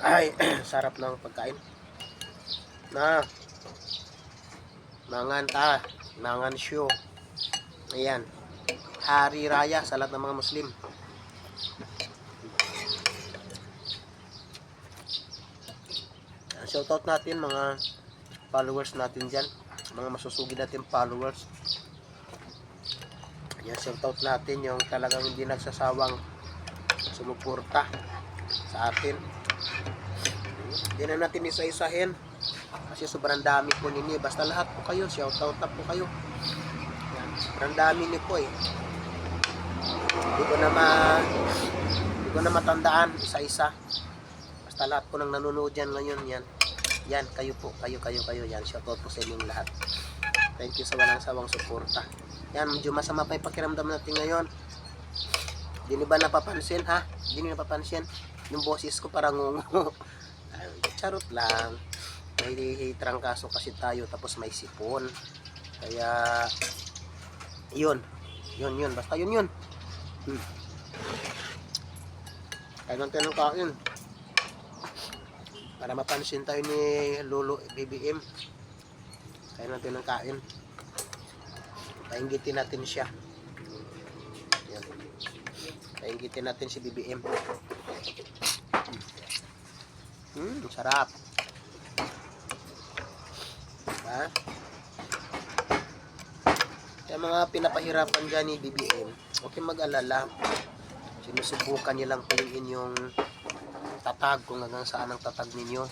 Ay, sarap ng pagkain. Na, mangan ta, mangan show. Ayan. Hari Raya sa lahat ng mga Muslim. Shoutout natin mga followers natin dyan. Mga masusugid natin followers. Ayan, shoutout natin yung talagang hindi nagsasawang sumuporta sa atin. Hindi na natin isa-isahin kasi sobrang dami po ninyo. Basta lahat po kayo, shoutout na po kayo. Ayan, sobrang dami niyo po eh. Hindi ko na matandaan isa-isa. Basta lahat po nang nanonood dyan ngayon yan. Yan, kayo po, kayo yan. Shoutout po sa inyong lahat. Thank you sa walang sawang suporta. Yan, medyo masama pa yung pakiramdam natin ngayon. Hindi niyo ba napapansin ha? Hindi niyo napapansin? Yung boses ko parang ngungo. Charot lang. May trangkaso kasi tayo tapos may sipon. Kaya yun. Basta yun. Kaya nang kain. Para mapansin tayo ni Lolo BBM. Kaya natin ng kain. Painggitin natin siya. Yan. Painggitin natin si BBM. Sarap. Ha? Kaya mga pinapahirapan dyan ni BBM, okay mag-alala. Sinusubukan niya lang po yung inyong tatag, kung hanggang saan ang tatag ninyo.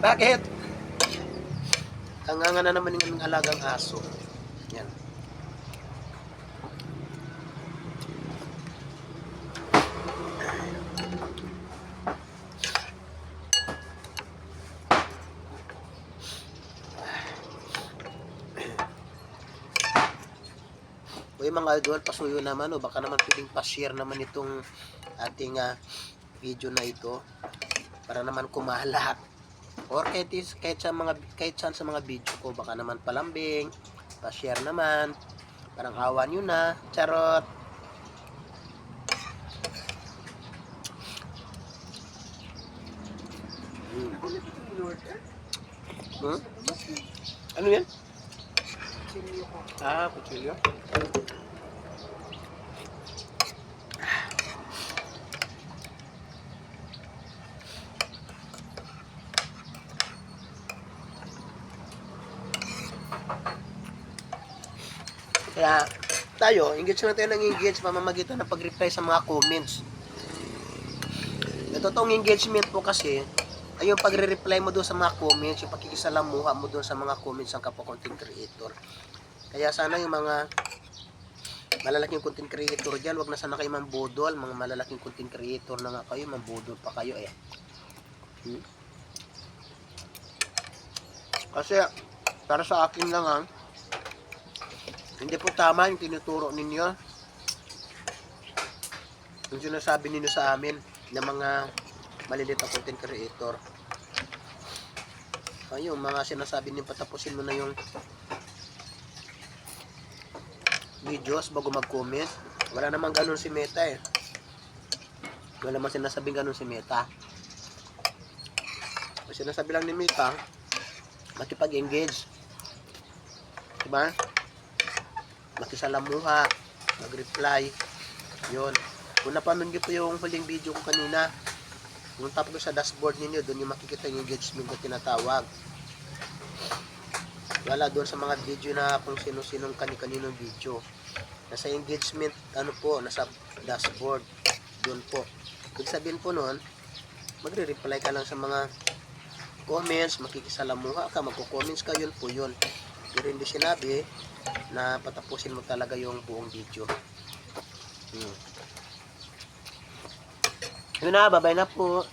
Bakit? Hanganga na naman yung alagang aso. Yan. O yung mga idol, pasuyo naman o baka naman pwedeng pa-share naman itong ating video na ito para naman kumalat. Or kahit saan sa mga video ko, baka naman palambing, pa-share naman. Parang awan nyo na. Charot. Ano yan? Kutsilyo. Kaya tayo, engage na tayo ng engage pamamagitan ng pag-reply sa mga comments. Ito toong engagement po kasi ay yung pagre-reply mo doon sa mga comments, yung pakikisalamuha mo doon sa mga comments ng kapwa content creator. Kaya sana yung mga malalaking content creator dyan, wag na sana kayo mambudol. Mga malalaking content creator na nga kayo, mambudol pa kayo eh. Kasi para sa akin lang hindi po tama yung tinuturo ninyo, yung sinasabi ninyo sa amin ng mga malilit na content creator. Yung mga sinasabi ninyo, patapusin mo na yung videos bago mag-comment. Wala namang ganun si Meta eh. Wala namang sinasabing ganun si Meta. Ang sinasabi lang ni Meta, makipag-engage, diba? Makisalamuha, mag-reply, yun. Kung napanood nyo po yung huling video ko kanina, yung tap ko sa dashboard niyo, doon yung makikita yung engagement na tinatawag. Wala doon sa mga video na kung sino-sinong kani-kaninong video. Nasa engagement, nasa dashboard, doon po. Kung sabihin po noon, magre-reply ka lang sa mga comments, makikisalamuha ka, magko-comments ka, yun po yun. Pero hindi sinabi na patapusin mo talaga yung buong video. Yun na, bye-bye na po.